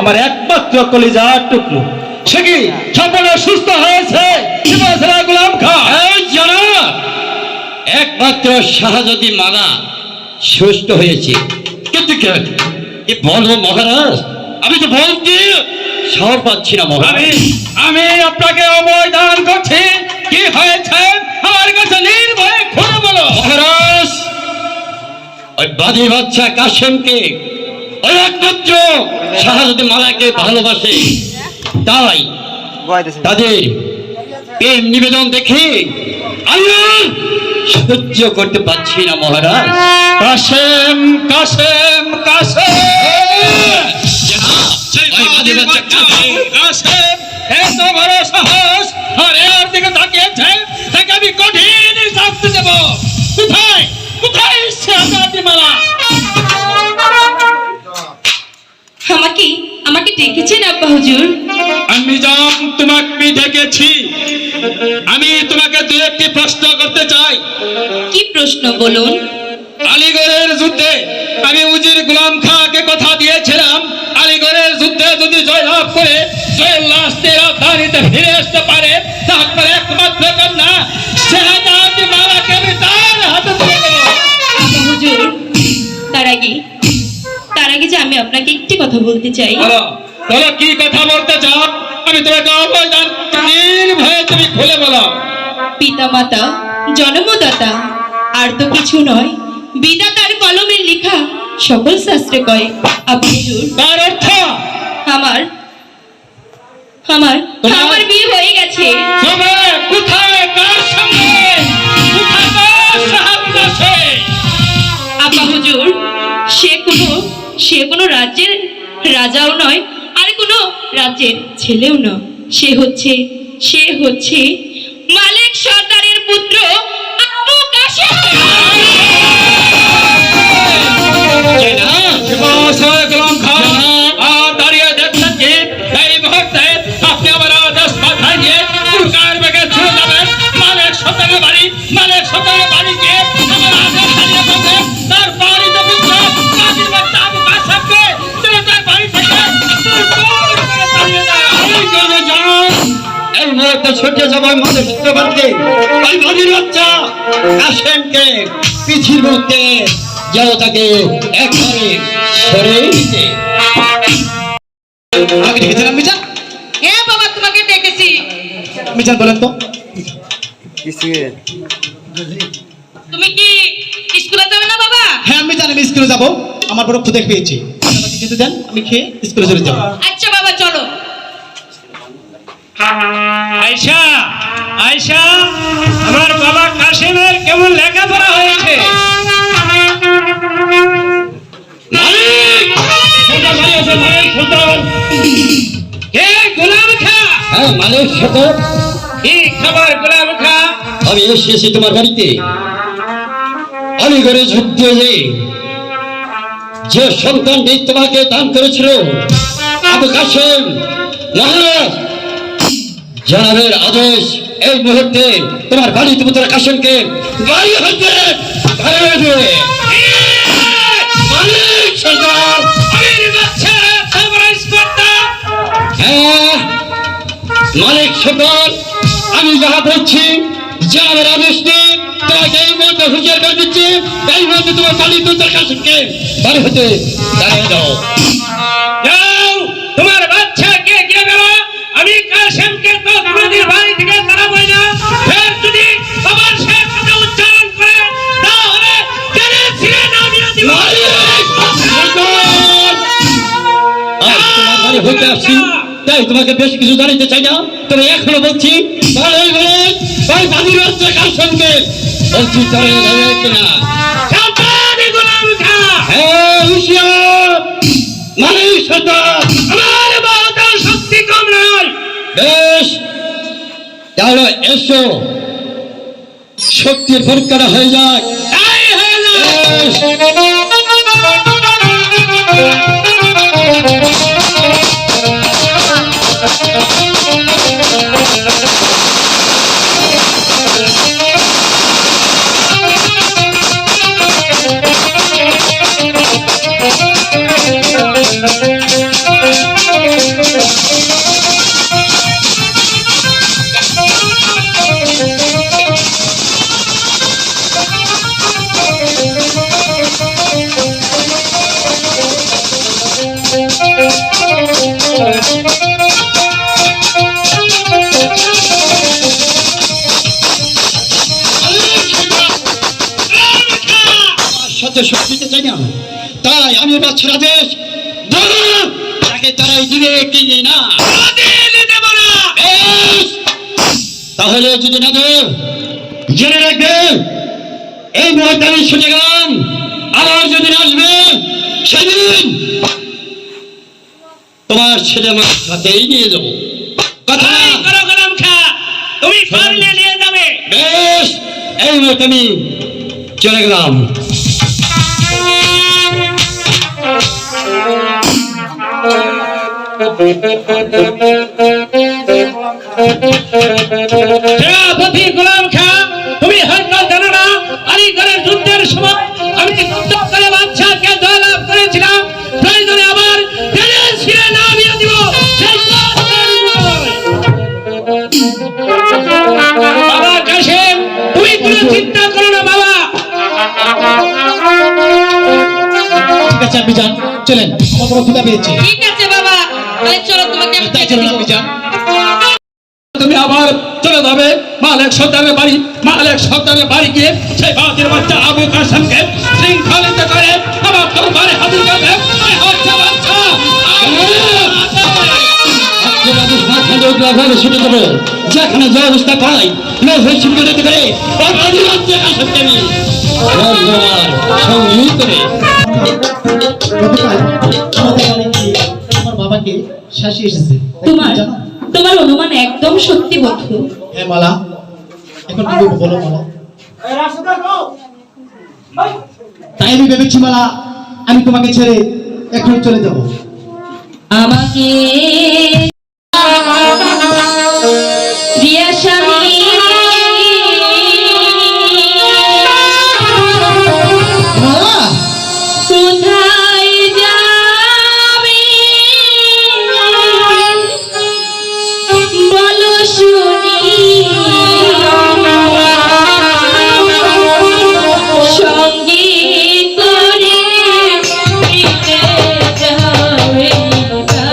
আমার একমাত্র কলিজার টুকরো সে কি সম্পূর্ণ সুস্থ হয়েছে? গোলাম খা একমাত্র শাহজাদি মালা সুস্থ হয়েছে, কিন্তু কি বলবো মহারাজ, আমি তো বলতে সাহস পাচ্ছি না মহারাজ। আমি আপনাকে অভয় দান করছি, কি হয়েছে আমার কাছে নির্ভয়ে খুলে বলো। মহারাজ, ওই বাদী বাচ্চা কাশেমকে ওই একমাত্র শাহজাদি মালাকে ভালোবাসে, তাই তাদের প্রেম নিবেদন দেখে আমি আর সহ্য করতে পারছি না মহারাজ। কাশেম কাশেম কাশেম কাশেম, এত বড় সাহস আর এর দিকে তাকিয়েছে, তাকে আমি কঠিন শাস্তি দেব। কোথায় কোথায় শাহজাদি মালা? আমাকে আমাকে ডেকেছেন আব্বা হুজুর? আমি জাম তোমাকে ডেকেছি। আমি তোমাকে দু একটি প্রশ্ন করতে চাই। কি প্রশ্ন বলুন? আলীগড়ের যুদ্ধে আমি উজির গোলাম খাঁকে কথা দিয়েছিলাম, আলীগড়ের যুদ্ধে যদি জয়লাভ করে জয়লাভের রাজধানীতে ফিরে আসতে পারে, তারপরে একমাত্র কন্যা শাহজাদি মালাকে আমি তার হাতে তুলে দেব। আব্বা হুজুর, তার আগে যে আমি আপনাকে একটি কথা বলতে চাই। বলো বলো, কি কথা বলতে চাও? আমি তোমাকে অভয় দান, নির্ভয়ে তুমি খুলে বলো। পিতা মাতা জন্মদাতা আর তো কিছু নয়, বিধাতার কলমের লেখা সকল শাস্ত্রে কয়। আব্বা হুজুর, তার অর্থ আমার আমার আমার বিয়ে হয়ে গেছে। তবে কোথায়, কার সঙ্গে, কোথায় কার সাহায্যে? আব্বা হুজুর, সে কোনো রাজ্যের রাজাও নয়, আর কোনো রাজ্যের ছেলেও নয়। সে হচ্ছে মালিক সর্দারের পুত্র আবু কাশেম। গোলাম খান দাঁড়িয়ে দেখছেন কি? এই মুহূর্তে আপনি আমার আদেশ মাথায় নিয়ে পুরকার বেগে চলে যাবেন মালিক সর্দারের বাড়ি। মালিক সর্দারের বাড়ি গিয়ে আমার আদেশ দাঁড়িয়ে করবেন, তার বাড়িতে পুত্র কাজীর বাচ্চা আবু কাশেমকে তুলে তার বাড়ি থেকে তাড়িয়ে দেয়। এই মুহূর্তে ছুটে যাবো মালিক সর্দারের বাড়িতে, ওই বাদীর বাচ্চা কাশেমকে পিছির মধ্যে যাও, তাকে একবারে সরে দিতে। আমাকে ডেকেছিলাম মিজান? হ্যাঁ বাবা, তোমাকে ডেকেছি। মিজান বলেন তো, তুমি কি স্কুলে যাবে না বাবা? হ্যাঁ আমি জানি, আমি স্কুলে যাবো, আমার বড় ক্ষুদে পেয়েছি, আমাকে খেতে দেন, আমি খেয়ে স্কুলে চলে যাবো। আচ্ছা বাবা, চলো। আয়শা, আয়শা, আমার বাবা কাশেমের কেমন লেখাপড়া হয়েছে? গোলাম খা, হ্যাঁ মালিক সর্দার, কি খবর গোলাম খা? আমি এসেছি তোমার বাড়িতে। আলীগড়ে যুদ্ধে যে সন্তানটি তোমাকে দান করেছিল আবু কাশেম, মহারাজ জানাবের আদেশ এই মুহূর্তে তোমার বাড়িতে পুত্র কাশেমকে বাড়ি হইতে বাইরে দেবে। মালিক সর্দার, হ্যাঁ মালিক সর্দার, আমি যাহা বলছি জানাবের আদেশ নিয়ে তোমাকে এই মুহূর্তে হুঁশিয়ার করে দিচ্ছি, এই মুহূর্তে তোমার বাড়ির পুত্র কাশেমকে বাড়ি হইতে দাঁড়িয়ে দাও। যাও, তোমার বাচ্চাকে গিয়ে দেবো। আমি কাশেমকে তো তোমাদের বাড়ি থেকে তাড়াবই না। ফের যদি আবার সে কথা উচ্চারণ করে, তাহলে টেনে ছিঁড়ে নামিয়ে দিব। আজ তোমার বাড়ি হইতে আসছি, তাই তোমাকে বেশি কিছু জানিতে চাই না, তবে এখনো বলছি ওই বাদীর বাচ্চা কাশেমকে বলছি চলে যাবে কিনা। সাবধানে গোলাম খা। হ্যাঁ হুঁশিয়ার মালিক সর্দার, আমার বাবার শক্তি কম নয়। বেশ তাহলে এসো, শক্তির পরীক্ষাটা হয়ে যাক। তাই হয়ে যাক। বেশ। সাথে সব দিতে চাই না, তাই আমি বাচ্চার আদেশ তাকে তারাই দিবে কি না। বেশ, তাহলে যদি না দেব জেনে রাখবে এই মুহূর্তে আমি শুনে গেলাম, আবার যদি না আসবে সেদিন তোমার ছেলে আমার হাতেই নিয়ে যাবো। কথা তুমি পারলে নিয়ে যাবে। বেশ, এই মুহূর্তে আমি চলে গেলাম। সেনাপতি গোলাম খাঁ, তুমি হয়তো জানো না আলীগড়ের যুদ্ধের সময় আমি যুদ্ধ করে বাদশাহকে জয়লাভ করেছিলাম। প্রয়োজনে আবার জেলে ছিঁড়ে নামিয়ে দিব। সেই বাবা কাশেম, তুমি কোনো চিন্তা করো না বাবা। ঠিক আছে আপনি যান, চলেন, আমার বড় ক্ষুধা পেয়েছে। ঠিক আছে বাবা, তাহলে চলো তোমাকে আমি তাই খেতে চলুন দিব। আপনি যান। তুমি আবার চলে যাবে মালেক সর্দারের বাড়ি। মালেক সর্দারের বাড়ি গিয়ে সেই বাতির বাচ্চা আবু কাসেমকে শৃঙ্খলিত করে আবার দরবারে হাজির করবে। এই হচ্ছে বাচ্চা ছুটে দেবো, যেখানে যে অবস্থা পাই করে সঙ্গী করে গতকাল আমাদের বাড়িতে আমার বাবাকে শাসি এসেছে। তোমার জানো? তোমার অনুমান একদম সত্যি বন্ধু। হ্যাঁ মালা, এখন কি করবো বলো মালা? তাই আমি ভেবেছি মালা, আমি তোমাকে ছেড়ে এখন চলে যাব। আমাকে প্রিয়া স্বামী মালা, কোথায় যাবে বলো শুনি, সঙ্গে করে ফিরে যাবে না।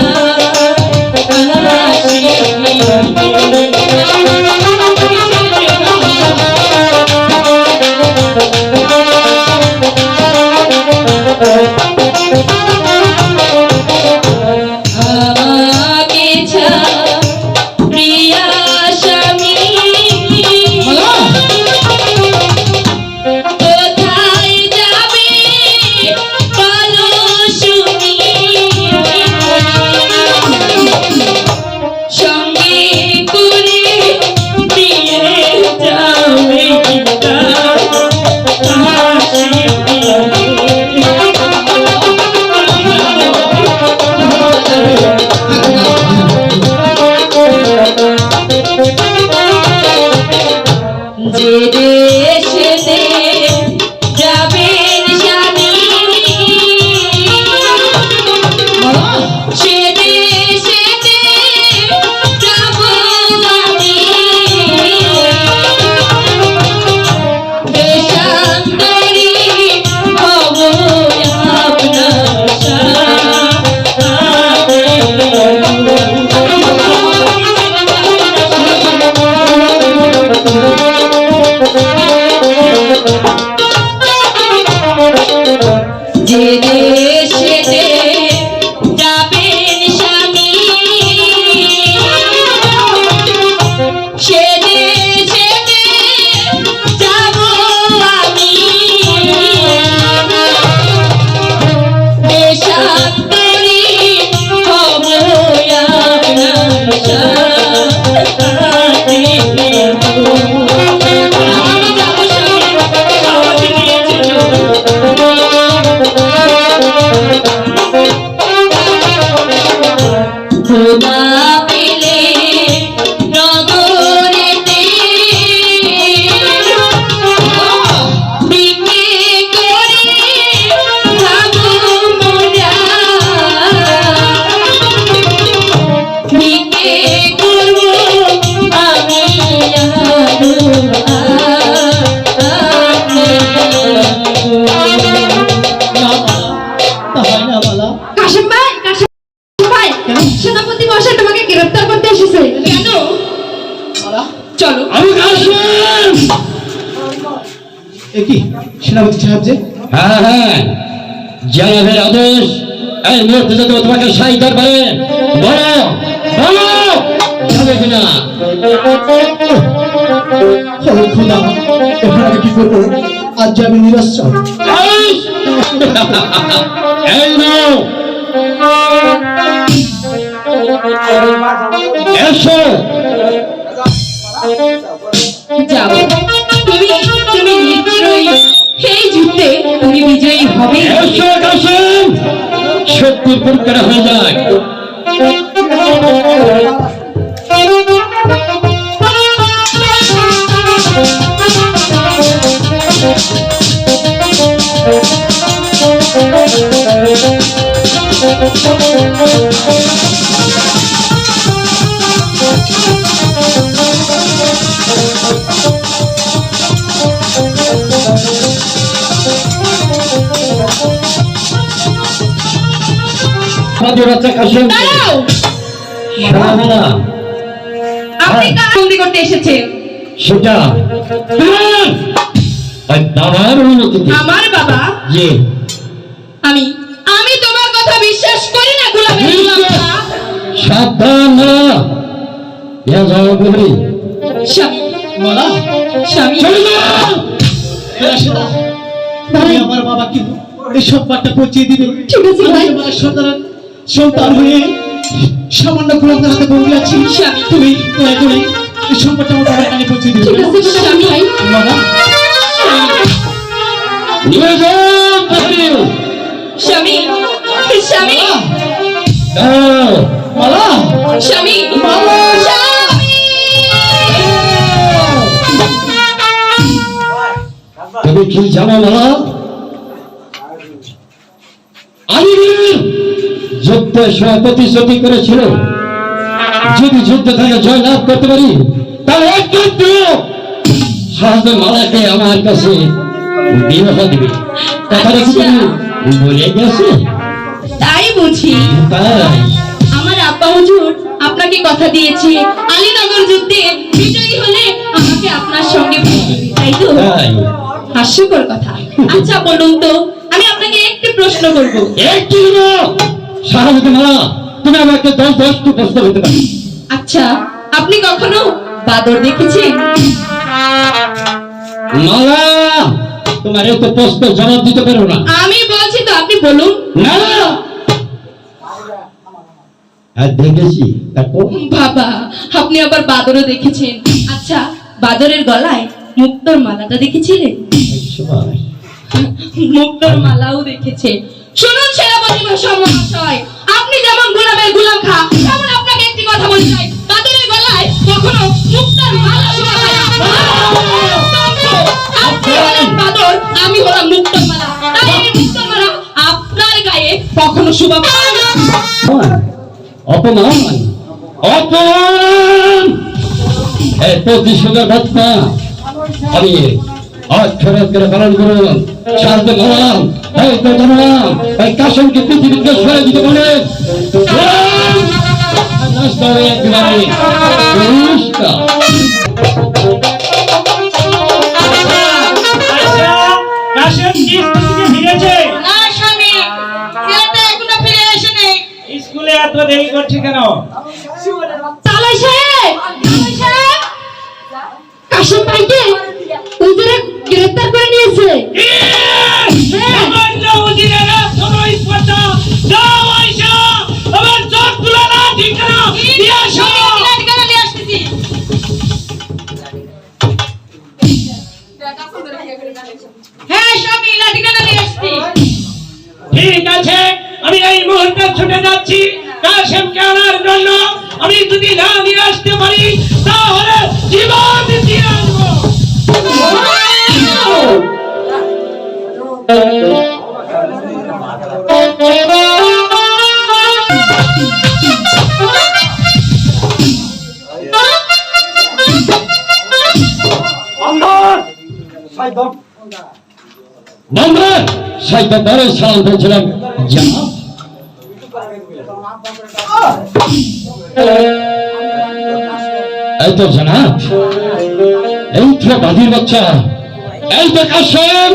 এ কি সেনাপতি সাহেব যে? হ্যাঁ হ্যাঁ, জানাবের আদেশ এই মুহূর্তে যদি তোমাকে সাই দরবারে বলো বলো যাবে কিনা। ও খোদা, এখন আমি কি করবো? আজ যে আমি নিরাশ্রয়। এই নাও, এসো। যাও, তুমি তুমি নিশ্চয়ই এই যুদ্ধে তুমি বিজয়ী হবে। এসো কাসেম, শক্তির পরীক্ষা হয়ে যাক। আমাদের বাচ্চা কাসেম দাঁড়াও, শোনা না, আপনি কার বন্দি করতে এসেছেন? সেটা তোমার ওই বাবার অনুমতিতে। আমার বাবা? জি। আমি আমি তোমার কথা বিশ্বাস করি না গোলামের গোলাম খা। সাবধান না, ইয়া যাও বলি। স্বামী, মালা, স্বামী, চলে যাও। রাশেদা, তুমি আমার বাবাকে এই সম্মানটা পৌঁছে দিবে। ঠিক আছে ভাই। আমি আমার সন্তান হয়ে সামান্য গোলামের হাতে বন্দি আছি। স্বামী। তুমি দয়া করে এই সম্মানটা আমার বাবার কানে পৌঁছে দিবে। ঠিক আছে স্বামী, মালা, নিয়ে যাও বলি। স্বামী, স্বামী, যাও। মালা, স্বামী, স্বামী। তুমি কি জানো মালা? আলীবীর যুদ্ধের সময় প্রতিশ্রুতি করেছিল যদি যুদ্ধ থেকে জয় লাভ করতে পারি তাহলে একমাত্র সাহায্য মালাকে আমার কাছে বিবাহ দিবে। কথাটা কি তুমি বলে গেছে? তাই বুঝি? তাই আমার আব্বা হুজুর আপনাকে কথা দিয়েছে আলীনগর যুদ্ধে বিজয়ী হলে আমাকে আপনার সঙ্গে বিয়ে দিবে, তাই তো? তাই হাস্যকর কথা। আচ্ছা বলুন তো, আমি আপনাকে একটি প্রশ্ন করব। একটি সাহায্য মালা, তুমি আমাকে 10টি প্রশ্ন করতে পারো। আচ্ছা, আপনি কখনো বাদর দেখেছেন? মালা, তোমার এত প্রশ্ন জবাব দিতে পারো না। আমি বলছি তো, আপনি বলুন। না আর দেখেছি তারপর বাবা, আপনি আবার বাদরও দেখেছেন। আচ্ছা, বাদরের গলায় মুক্তোর মালাটা দেখেছিলেন? একসময় মুক্তোর মালাও দেখেছে। শুনুন সেনাপতি মহাশয়, আপনি যেমন গোলামের গোলাম খা, তেমন আপনাকে একটি কথা বলতে চাই। বাদরের গলায় কখনো মুক্তোর মালা শোভা পায় না। আপনি হলেন বাদর, আমি হলাম মুক্তোর মালা, তাই এই মুক্তোর মালা আপনার গায়ে কখনো শোভা পায় না। অপমান অপমান এই প্রতিশোধের বার্তা আমি অক্ষরে করে পালন করুন। সাহায্য করলাম, এই তো জানালাম এই কাসেমকে পৃথিবীকে সরে দিতে বলে নষ্ট হয়ে একেবারে পরিষ্কার। কাশেম কি স্কুল থেকে ফিরেছে? না স্বামী, ছেলেটা এখনো ফিরে আসেনি। স্কুলে এত দেরি করছে কেন? তালাই সাহেব, তালাই সাহেব, কাশেম ভাইকে উজিরে গ্রেফতার করে নিয়েছে। সামান্য উজিরেরা সবাই স্পর্ধা যাও আয়শা, আমার চোখ তুলে না ঠিক না দিয়ে আসো। হ্যাঁ স্বামী, লাঠিখানা নিয়ে আসছি। ঠিক আছে, আমি এই মুহূর্তে ছুটে যাচ্ছি কাশেমকে আনার জন্য। আমি যদি না নিয়ে আসতে পারি তাহলে জীবন দিয়ে আসবো। বন্ধু সাইতে বড় সালাম বলছিলাম জানাব। এই তো জানাব, এই তো বাদির বাচ্চা এই তো কাশেম।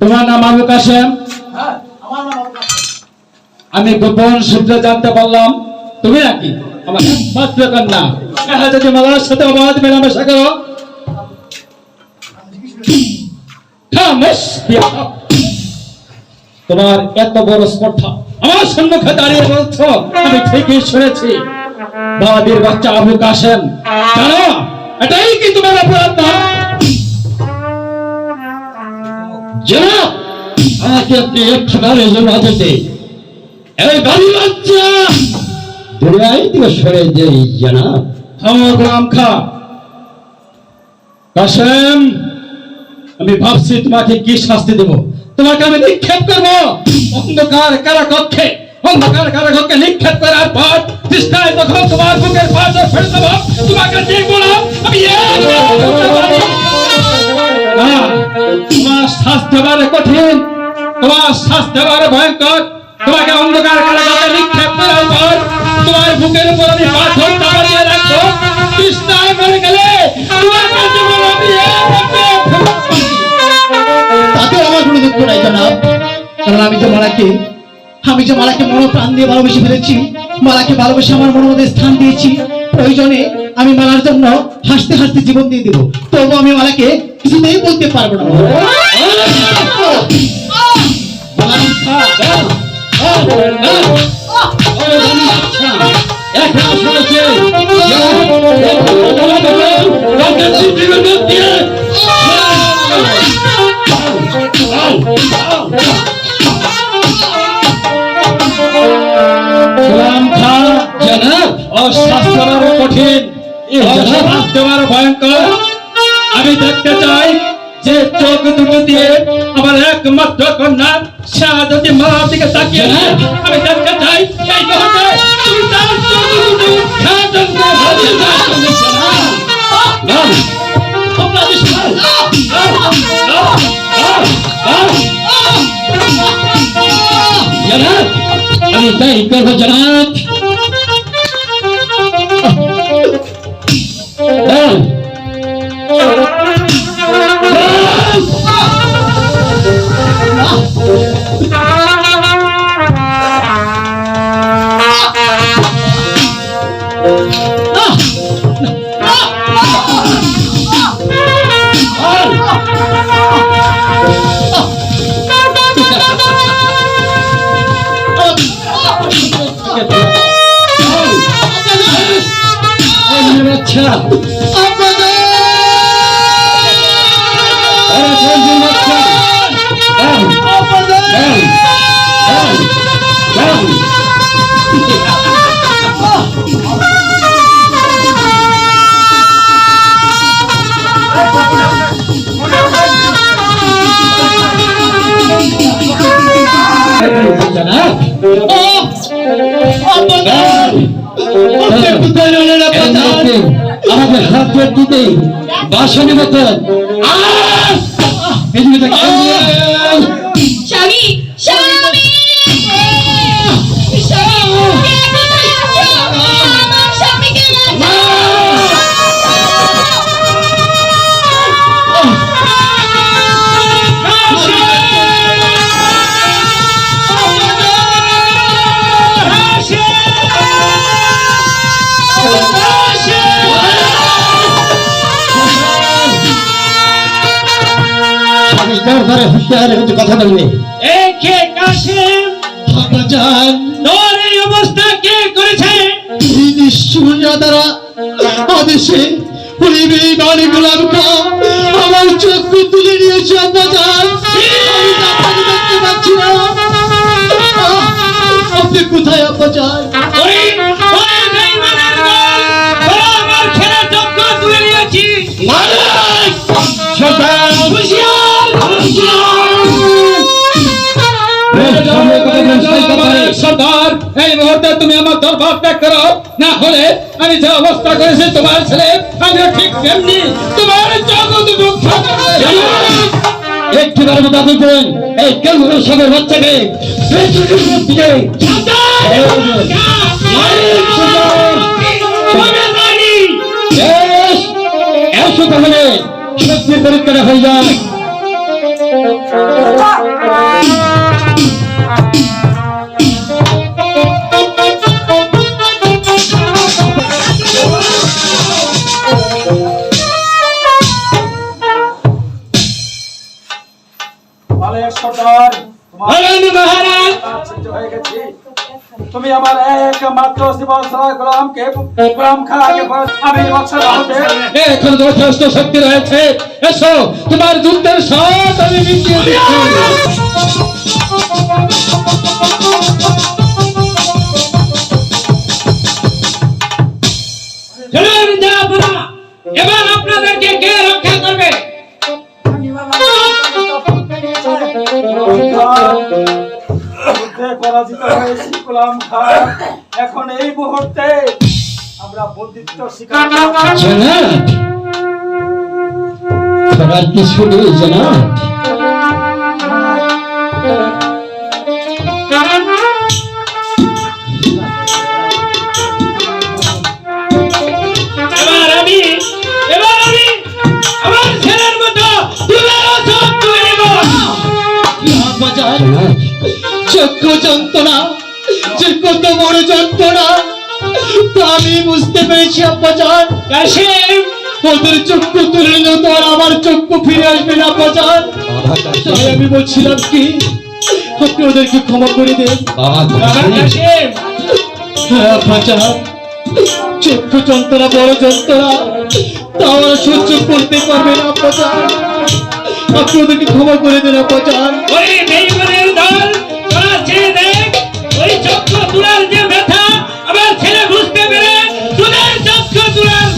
তোমার নাম আবু কাশেম? আমি গোপন সূত্রে জানতে পারলাম তুমি নাকি আমার একমাত্র কন্যা। যদি মালার সাথে অবাধ মেলামেশা করো, খামোশ বেয়াদব। তোমার এত বড় স্পর্ধা আমার সম্মুখে দাঁড়িয়ে বলছো? আমি ঠিকই শুনেছি, বাদির বাচ্চা আবু কাশেম। জানো এটাই কি তোমার অপরাধ না? জনাব, আমাকে আপনি একবারের জন্য আদেশ দিন। এই বাড়ি বাচ্চা দুনিয়ায় থেকে সরে যাই জনাব। থামো গোলাম খা। কাশেম, আমি ভাবছি তোমাকে কি শাস্তি দেব। তোমাকে আমি নিক্ষেপ করবো অন্ধকার কারাকক্ষে। অন্ধকার কারাকক্ষে নিক্ষেপ করার পর তৃষ্ণায় তখন তোমার বুকের পাশে ফেলে দেবো। তোমাকে দেখবো না আমি না, তোমার শাস্তি এবারে কঠিন, তোমার শাস্তি এবারে ভয়ঙ্কর। তোমাকে অন্ধকার কারাগারে নিক্ষেপ করার পর তোমার বুকের উপর আমি পাথর চাপা দিয়ে রাখবো। তৃষ্ণায় মরে গেলে তোমার কাছে বলো আমি তাতে আমার কোনো দুঃখ নাই জনাব, কারণ আমি যে মালাকে মন প্রাণ দিয়ে ভালোবেসে ফেলেছি। মালাকে ভালোবেসে আমার মনের মধ্যে স্থান দিয়েছি। প্রয়োজনে আমি মালার জন্য হাসতে হাসতে জীবন দিয়ে দেবো, তবু আমি মালাকে কিছুতেই বলতে পারবো না। গোলাম খা, জনাব, অশাস্তি আরো কঠিন, অশাস্তি আরো ভয়ঙ্কর। আমি দেখতে চাই যে চোখ দুটো দিয়ে আমার একমাত্র কন্যা শাহাদাতি মার দিকে তাকিয়ে আমি দেখতে চাই এই মুহূর্তে তুমি তার চোখ দুটো উদ্ঘাটন করে হাজির দাও। জনাব, আমি তাই করবো জনাব। আচ্ছা, আমাদের হাত দিতে বাসনের মতন স্বামী, স্বামী, স্বামী, কে কোথায় আছো? আমার স্বামীকে কথা বলবে। তোর এই অবস্থা কে করেছে? দ্বারা আদেশে গোলাম খা আমার চক্ষু তুলে নিয়েছে। আপনি কোথায় আব্বাজান? আমার ছেলে চক্ষু তুলে নিয়েছি। সর্দার, এই মুহূর্তে তুমি আমার দরবার ত্যাগ করো, না হলে আমি যে অবস্থা করেছি তোমার ছেলে আমিও ঠিক তেমনি তোমার মতো রক্ষা করবে। একটিবার মতো আপনি বলেন এই কেমন সবের বাচ্চাকে পেছনের মুখ দিয়ে এসো তাহলে শক্তির পরীক্ষাটা হয়ে যায়। মালিক সরকার, মহারাজ আশ্চর্য হয়ে গেছি। তুমি আমার একমাত্র জীবন ছাড়া গোলাম খাকে আমি বাদশাহ হতে এখন যথেষ্ট শক্তি রয়েছে, এসো তোমার যুদ্ধের সাথ আমি মিটিয়ে দিচ্ছি। চলুন জাহাপনা, এবার আপনাদেরকে কে রক্ষা করবে? যুদ্ধে পরাজিত হয়েছি গোলাম খা। এখন এই মুহূর্তে আমরা বন্দিত্ব স্বীকার করছি। জনাব, করার কিছু নেই জনাব। এবার আমি আমার ছেলের মতো দুলারও সব তুলে নেব। বাজার জনাব, চক্র যন্ত্রণা যে কত বড় যন্ত্রণা তা আমি বুঝতে পেরেছি আব্বাজান। কাশিম, ওদের চক্ষু তুলে নিলেও তো আর আমার চক্ষু ফিরে আসবে না আব্বাজান। তাই আমি বলছিলাম কি আপনি ওদেরকে ক্ষমা করে দেন। বাবা বাবা কাশিম, হ্যাঁ আব্বাজান, চক্ষু যন্ত্রণা বড় যন্ত্রণা তা আমরা সহ্য করতে পারবে না আব্বাজান। আপনি ওদেরকে ক্ষমা করে দেন আব্বাজান। ওই বেঈমানের দল, তোরা চেয়ে দেখ, ওই চক্ষু তুলার যে ব্যথা আমার ছেলে বুঝতে পেরে তোদের চক্ষু তুলার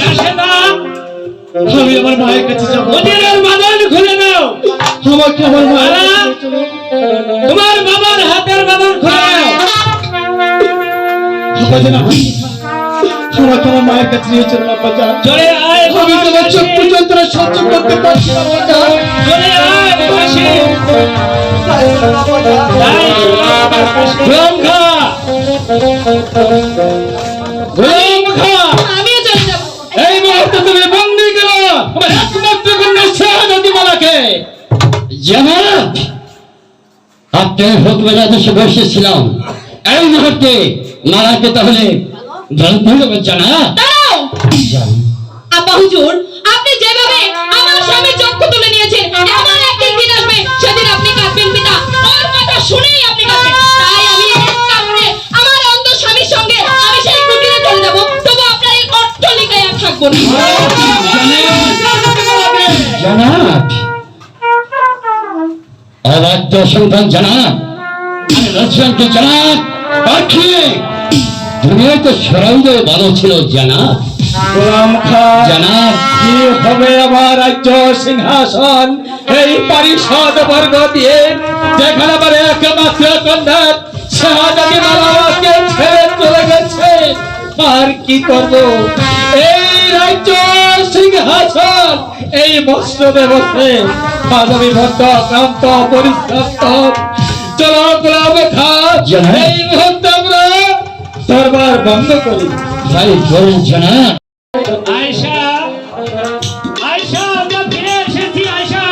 রাশেদা, আমি আমার মায়ের কাছে যাবো। ওদের বাঁধন খুলে দাও। আমাকে আমার মায়ের কাছে নিয়ে চলো। তোমার বাবার হাতের বাঁধন খুলে দাও। আব্বাজান, আমাকে আমার মায়ের কাছে নিয়ে চলুন আব্বাজান। চলে আয় আমি তোমার চক্ষু যন্ত্রণা সহ্য করতে পারছি না আব্বাজান। চলে আয় কাশিম। গোলাম খা, গোলাম খা, আমিও চলে যাবো। এই মুহূর্তে তুমি বন্দী করো আমার একমাত্র কন্যা শাহাদাতি মালাকে। জনাব, আপনার হুকুমের আদেশে বসেছিলাম, এই মুহূর্তে মারাকে তাহলে বলতে হবে জনাব। দাঁড়াও আব্বা হুজুর, আপনি যেভাবে আমার স্বামীর চক্ষু তুলে নিয়েছেন, এমন একদিন দিন আসবে সেদিন আপনি কাঁদবেন পিতা। ওর কথা শুনেই আপনি কাঁদবেন। তাই আমি এক কারণে আমার অন্ধ স্বামীর সঙ্গে আমি সেই কুটিরে চলে যাব, তবু আপনার এই অট্টালিকায় আর থাকবো না। জনাব, অবাধ্য সন্তান জনাব, আমি লক্ষ্মণকে জনাব পাখি দুনিয়ায় তো সরাইলেও ভালো ছিল জনাব। গোলাম খা, জনাব, কি হবে আমার রাজ্য সিংহাসন এই পরিষদ বর্গ দিয়ে, যেখানে আমার একমাত্র কন্যা শাহাদাতি মালাকে ছেড়ে চলে গেছে। আর কি করব? এই রাজ্য সিংহাসন এই মসজিদে বসে আজ আমি ভক্ত ক্রান্ত পরিশ্রান্ত। চলো গোলাম খা, জনাব। এই মুহূর্তে আমরা দরবার বন্ধ করি। তাই বলুন জনাব। আয়শা, আয়শা, আমরা ফিরে এসেছি আয়শা।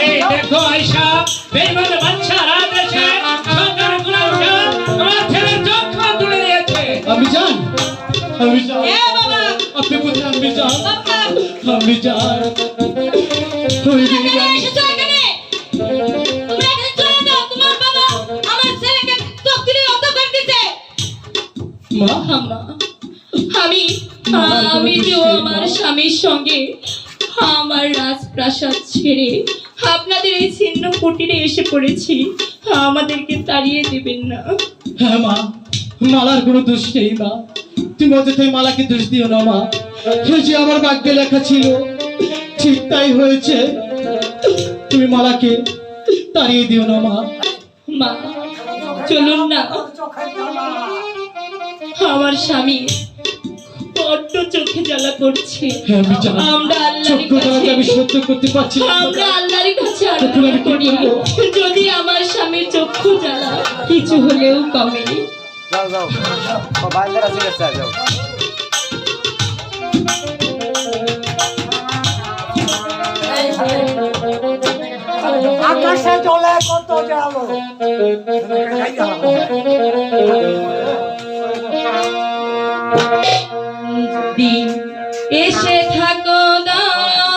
এই দেখো আয়শা, বেঈমান বাদশা রাত এসে সরকার গোলাম খা আমার ছেলের চক্ষু তুলে নিয়েছে। আমি জান, আমি জান, এ বাবা, আপনি কোথায়? আমি জান, বাবা, আমি জান, ওই দিদি কেন এসেছো এখানে? তোমরা এখানে চলে যাও, তোমার বাবা আমার ছেলেকে চোখ তুলে অন্ধ করে দিয়েছে। মা, আমি যে আমার স্বামীর সঙ্গে আমার রাজপ্রাসাদ ছেড়ে আপনাদের এই ছিন্ন কুটিরে এসে পড়েছি, আমাদেরকে তাড়িয়ে দেবেন না। হ্যাঁ মা, মালার কোনো দোষ নেই মা, তুমি অযথাই মালাকে দোষ দিও না মা। এই যে আমার ভাগ্যে লেখা ছিল ঠিক তাই হয়েছে, তুমি মালাকে তাড়িয়ে দিও না মা। মা চলুন না, আমার স্বামী বড্ড চোখে জ্বালা করছে। হ্যাঁ আমি জানি আমরা আল্লাহর চক্ষু জ্বালাকে আমি সহ্য করতে পারছি না আমরা আল্লাহর কাছে তখন আমি আরজি কি করি, করবো? যদি আমার স্বামীর চক্ষু জ্বালা কিছু হলেও কমে। যাও যাও বাইরে আছে গেছে যাও আকাশে চলে কত জালো যদি এসে থাকো দয়া,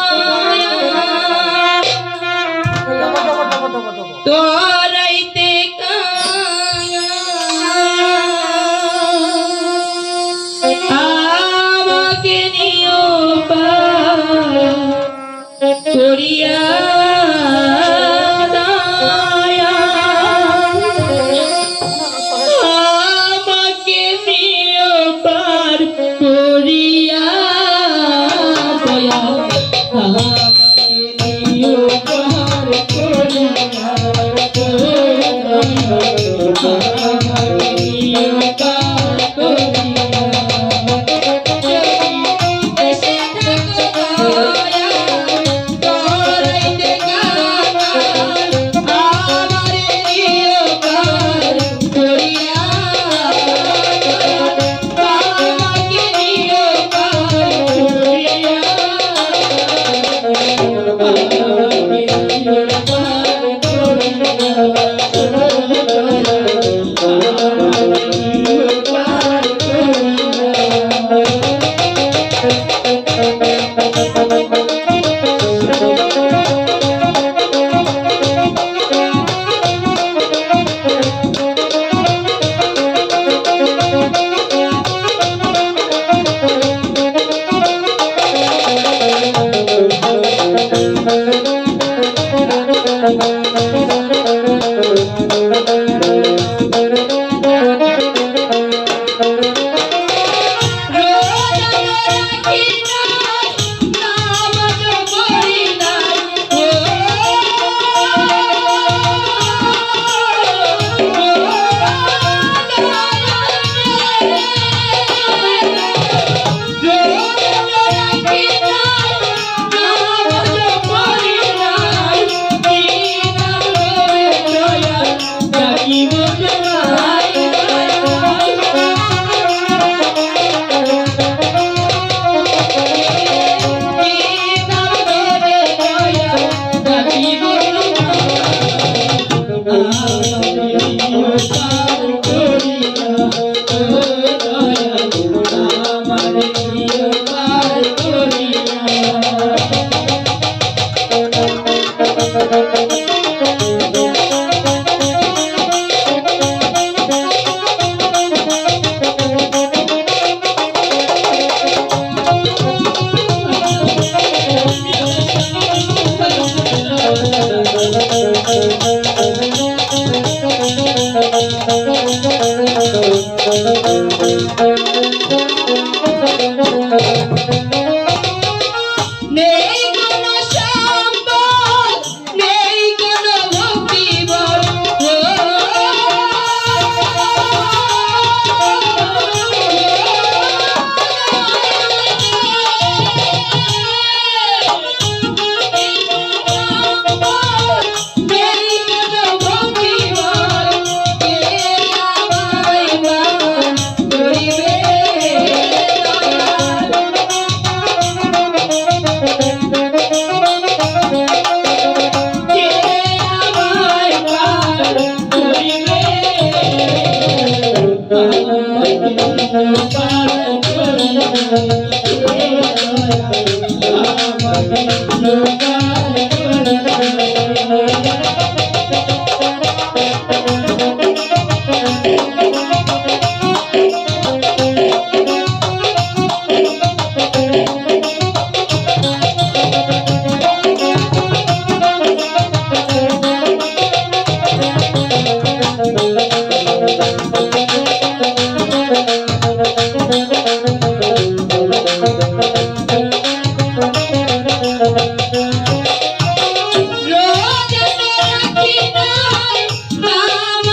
তোরাইতে আমাকে নিও করিয়া দয়া, আমাকে নিও পার করিয়া দয়া, আমাকে নিও পার করিয়া আমাকে নিও পার করিয়া। এসে থাকো দয়া, তোরাইতে আমারে নিও পার করিয়া, আমাকে নিও পার করিয়া, আমাকে নিও পার নেই কোনো সম্বল, নেই কোনো ভক্তিবল, নেই কোনো ভক্তিবল, কে আমায় মান করিবে দয়াল। কে আমায় পার করিবে, আমায় পার করিবে, আমায় পার করিবে। রোজ রাখি নাই নাম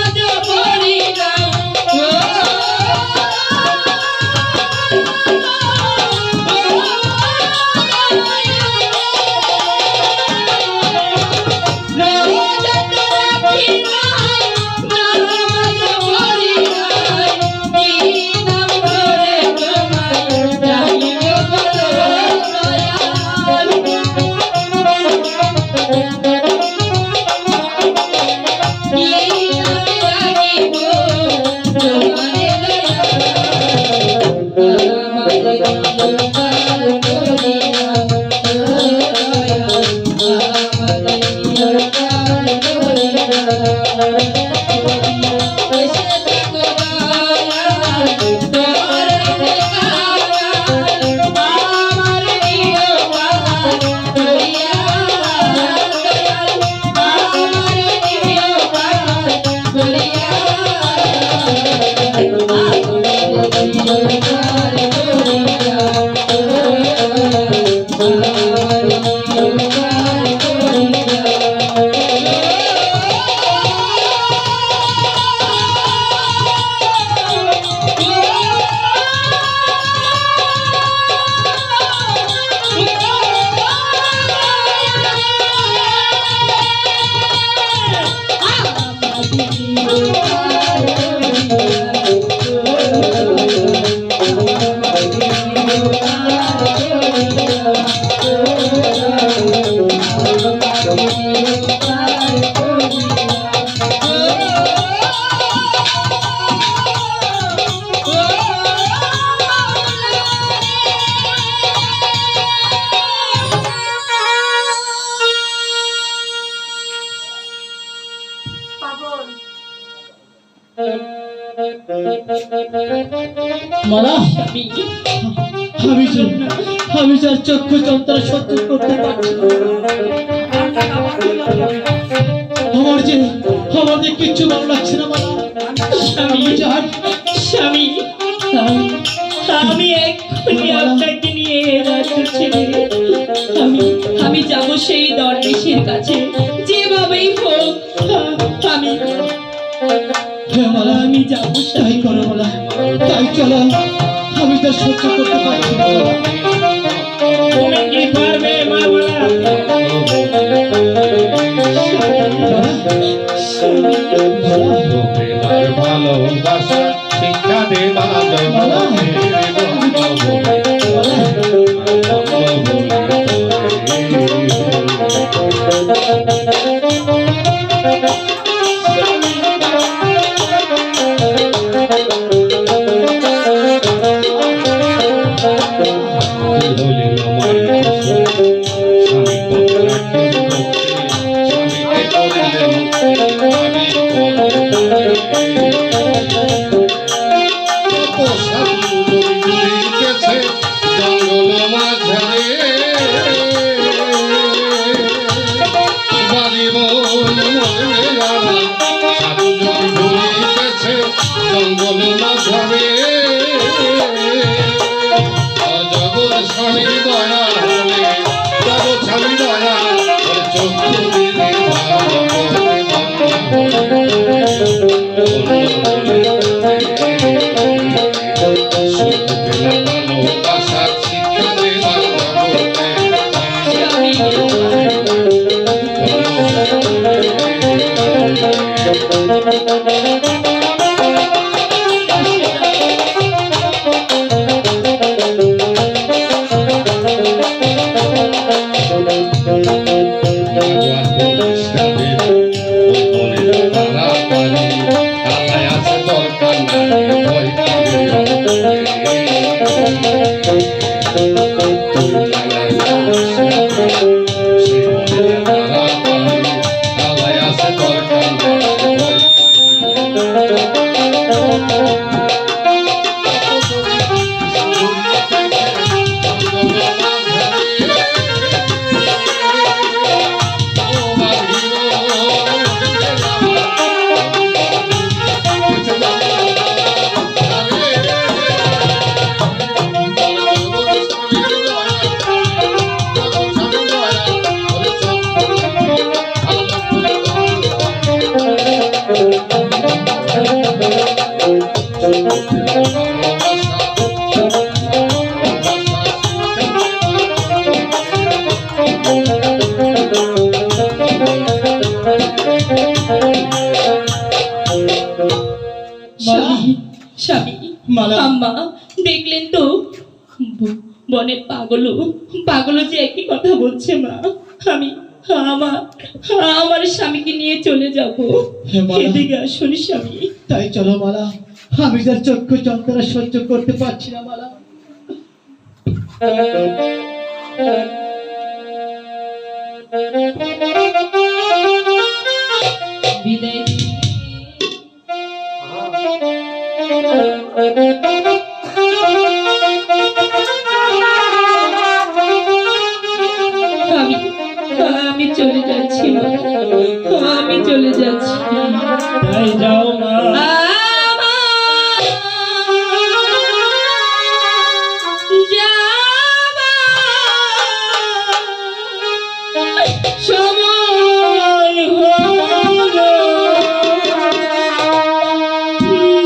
মালা আমি যার চক্ষু যন্ত্রণা সহ্য করতে পারছি না। আমাদের কিচ্ছু ভালো লাগছে না মালা। স্বামী আমি এক্ষুনি আপনাকে নিয়ে রাজ্য ছেড়ে আমি যাব সেই দরবেশের কাছে, যেভাবেই হোক আমি আমি যাবো। তাই করো মালা, তাই চলো। আমি তো সহ্য করতে পারছি না। তুমি কি পারবে মা বলা? ভালোবাসা শিক্ষা দে জঙ্গল মাঝারে জগৎ স্বামী দয়া হলে জগৎ স্বামী দয়া চক্ষু দিলে ভালোবাসার শিক্ষা দিলাম আম্মা দেখলেন তো বনের পাগলও যে একই কথা বলছে মা। আমি আমার স্বামীকে নিয়ে চলে যাবো। এদিকে আসুন স্বামী। তাই চলো মালা, আমি যার চক্ষু যন্ত্রণা সহ্য করতে পারছি না মালা। বিদায় যাচ্ছি মা, আমি চলে যাচ্ছি। তাই যাও মা। সময় হলো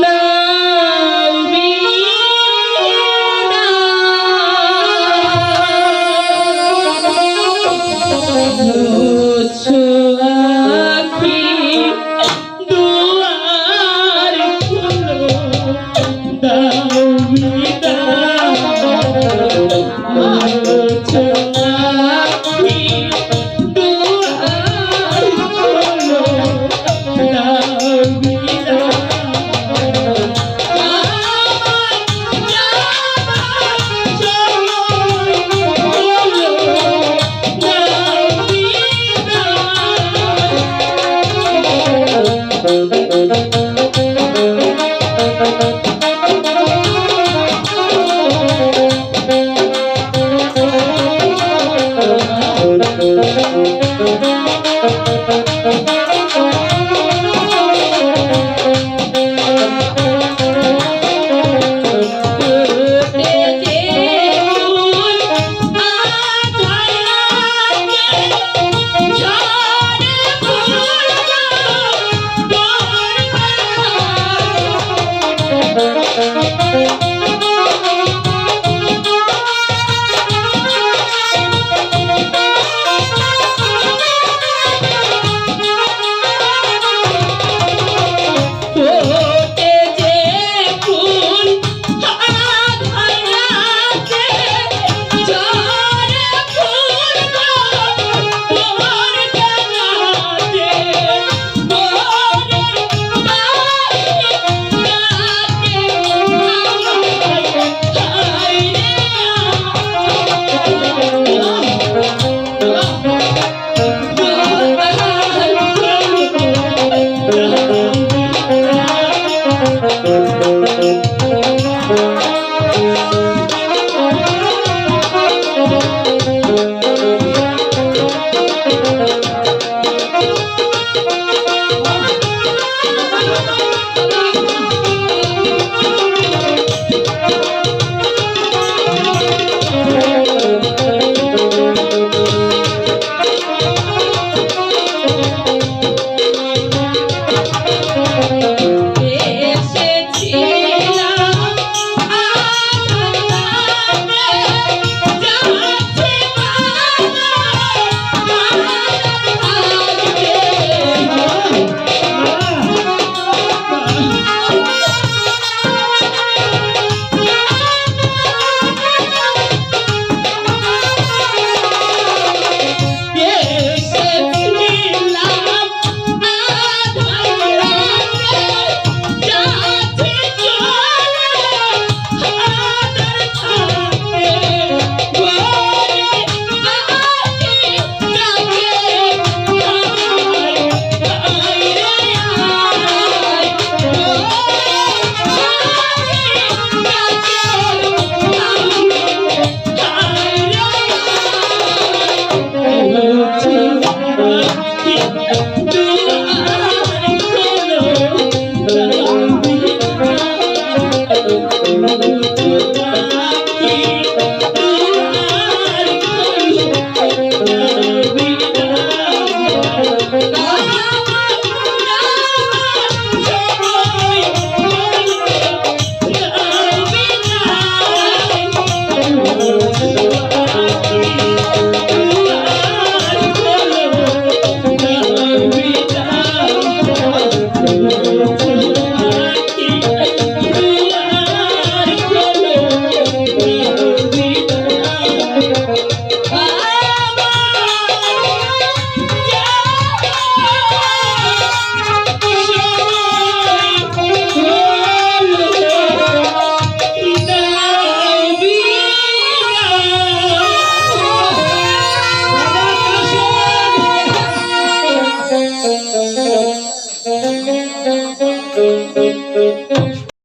নাও বিদায়। আখি দুয়ার খুলো দাও Thank you.